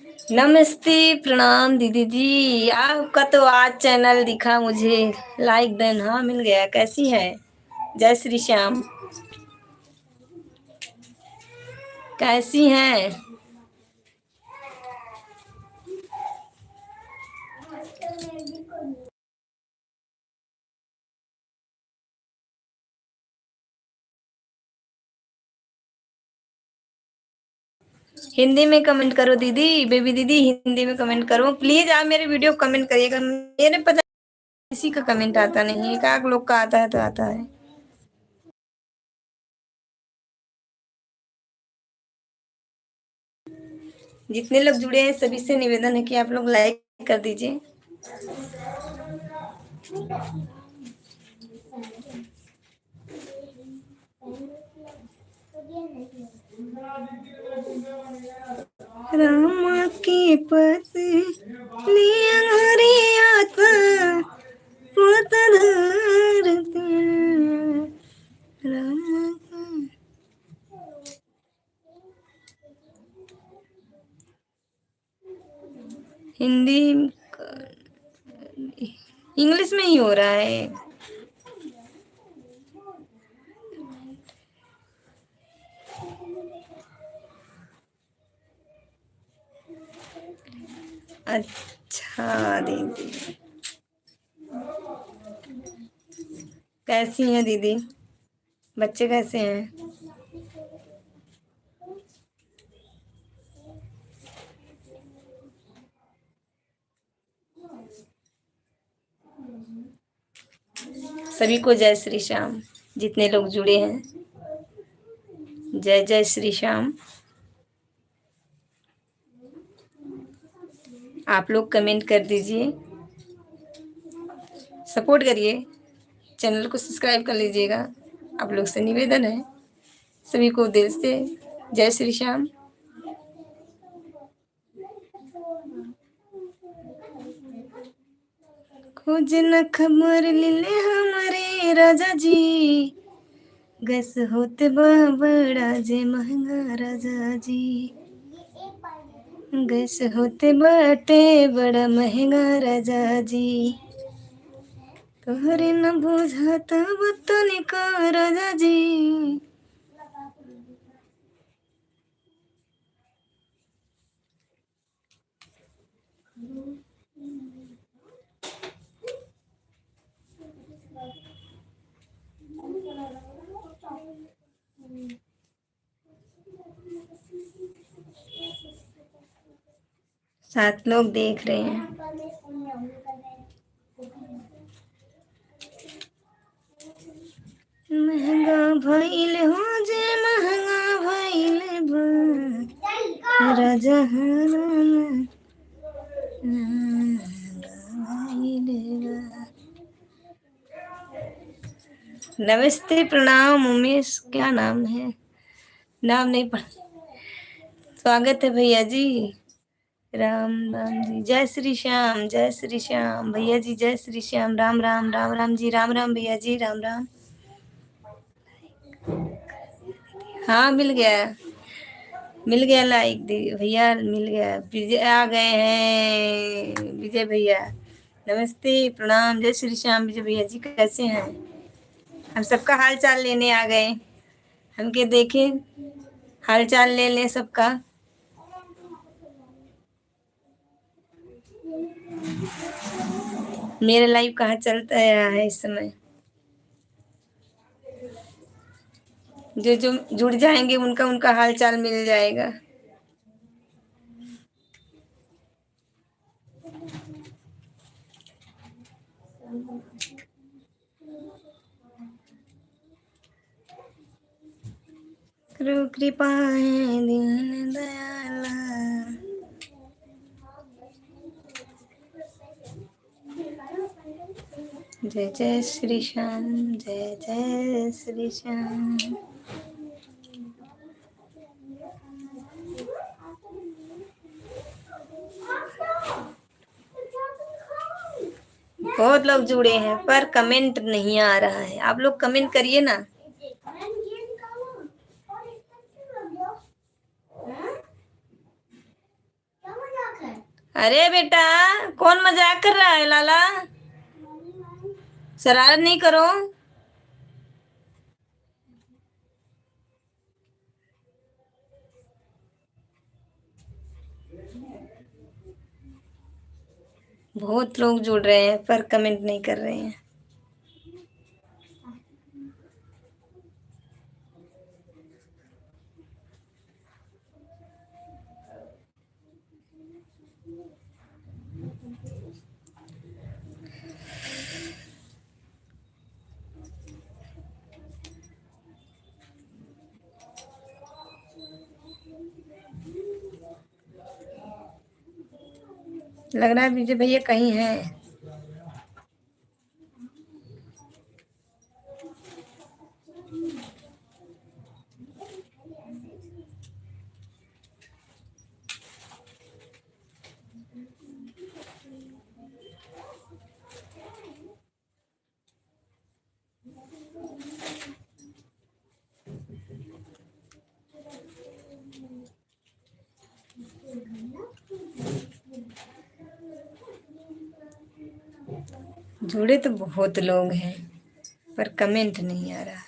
नमस्ते, प्रणाम दीदी जी। आपका तो आज चैनल दिखा मुझे, लाइक देन हाँ मिल गया। कैसी है? जय श्री श्याम। कैसी हैं? हिंदी में कमेंट करो दीदी, बेबी दीदी हिंदी में कमेंट करो प्लीज। आप मेरे वीडियो को कमेंट करिएगा। मेरे पता किसी का कमेंट आता नहीं है, एक लोग का आता है तो आता है। जितने लोग जुड़े हैं सभी से निवेदन है कि आप लोग लाइक कर दीजिए। राम की पत्नी हरियाता पुत धरती राम का। हिंदी इंग्लिश में ही हो रहा है। अच्छा दीदी, कैसी हैं दीदी? बच्चे कैसे हैं? सभी को जय श्री श्याम। जितने लोग जुड़े हैं जय जय श्री श्याम। आप लोग कमेंट कर दीजिए, सपोर्ट करिए, चैनल को सब्सक्राइब कर लीजिएगा। आप लोग से निवेदन है। सभी को दिल से जय श्री श्याम। खोज न खबर ले हमारे राजा जी, गैस होते बड़ा जे महंगा राजा जी। गैस होते बाटे बड़ा महंगा राजा जी। तोहरे न बुझाता बतनी का राजा जी। सात लोग देख रहे हैं। महंगा भइल हो जे महंगा भइल बा राजा हराना भइल बा। नमस्ते, प्रणाम उमेश, क्या नाम है? नाम नहीं पढ़। स्वागत है भैया जी। राम राम जी, जय श्री श्याम, जय श्री श्याम भैया जी, जय श्री श्याम। राम राम, राम राम जी, राम राम भैया जी, राम राम। हाँ मिल गया लाइक दी भैया, मिल गया। विजय आ गए हैं, विजय भैया। नमस्ते, प्रणाम, जय श्री श्याम। विजय भैया जी कैसे हैं? हम सबका हाल चाल लेने आ गए। हमके देखे हाल चाल ले लें सबका। मेरा लाइव कहाँ चलता है इस समय? जो जो जुड़ जाएंगे उनका उनका हाल चाल मिल जाएगा। करो कृपा है दीन दयाला। जय जय श्री श्याम, जय जय श्री श्याम। बहुत लोग जुड़े हैं पर कमेंट नहीं आ रहा है। आप लोग कमेंट करिए ना। अरे बेटा, कौन मजाक कर रहा है लाला? शरारत नहीं करो। बहुत लोग जुड़ रहे हैं पर कमेंट नहीं कर रहे हैं। लग रहा है विजय भैया कहीं हैं। जुड़े तो बहुत लोग हैं पर कमेंट नहीं आ रहा।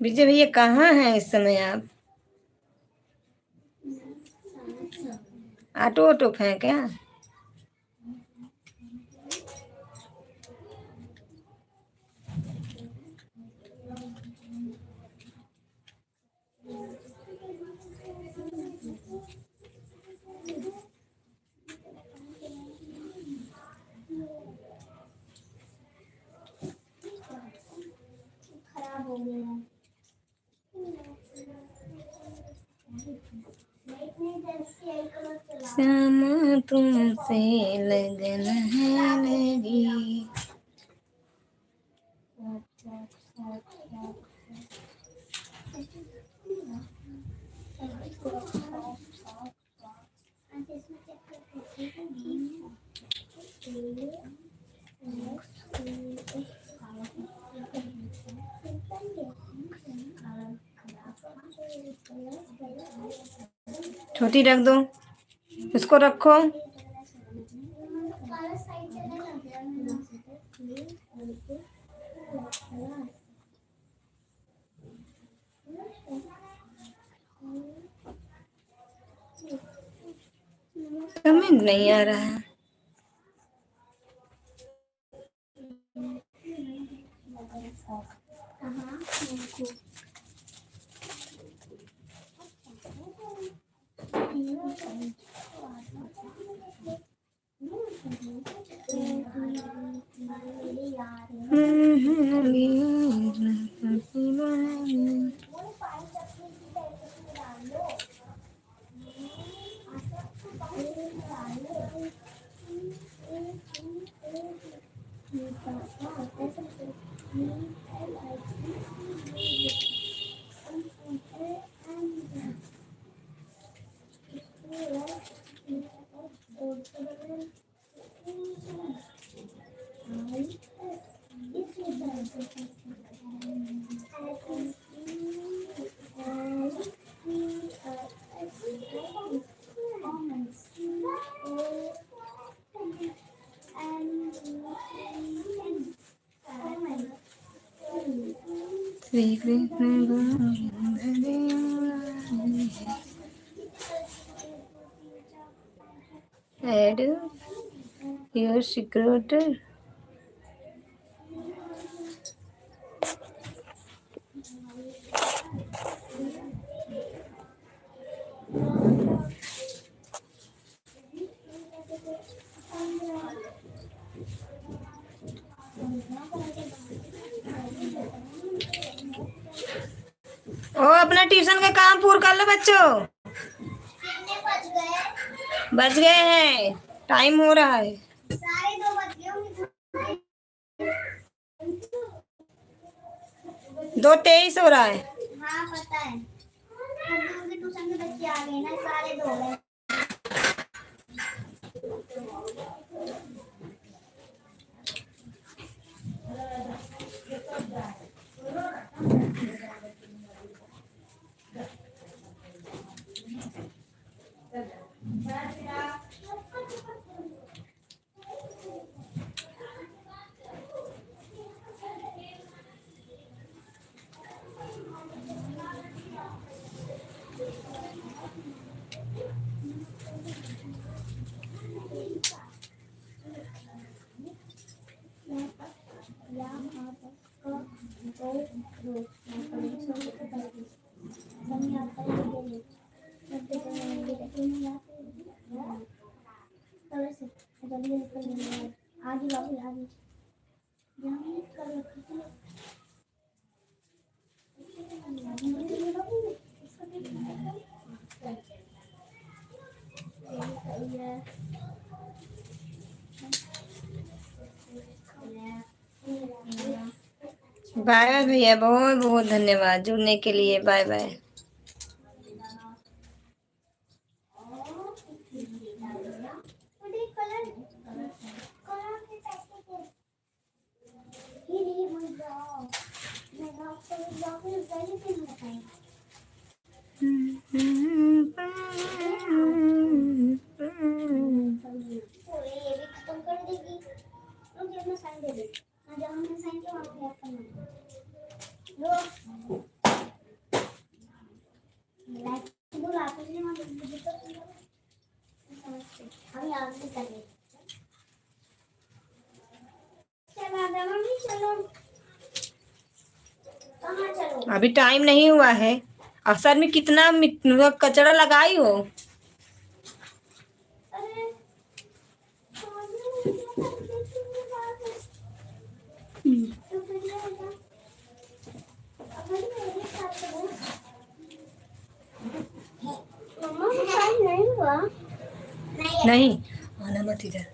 विजय भैया कहाँ हैं इस समय आप? ऑटो ऑटो है क्या? श्यामा तुमसे लगन है लगी। छोटी रख दो, उसको रखो। कमेंट नहीं आ रहा है। Shri Krishna add your secret. ओ अपना ट्यूशन का काम पूरा कर लो बच्चों। बज गए हैं, टाइम हो रहा है। 2:23 हो रहा है। हाँ पता है, ट्यूशन के बच्चे आ गए ना, सारे दो गए। बाय बाय भैया, बहुत बहुत धन्यवाद जुड़ने के लिए। Bye bye. अभी टाइम नहीं हुआ है। अवसर में कितना कचरा लगाई हो। नहीं आना मत इधर।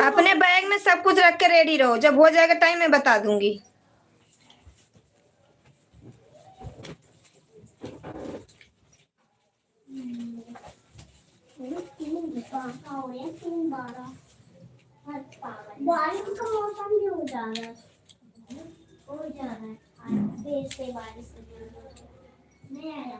अपने बैग में सब कुछ रख के रेडी रहो, जब हो जाएगा टाइम मैं बता दूंगी। बारिश का मौसम भी हो जा रहा है, फिर से बारिश नहीं आया।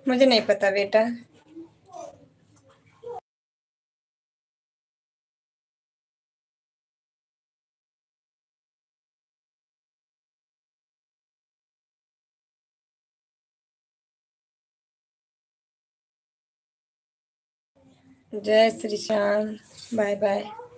मुझे नहीं पता बेटा। जय श्री श्याम। Bye bye.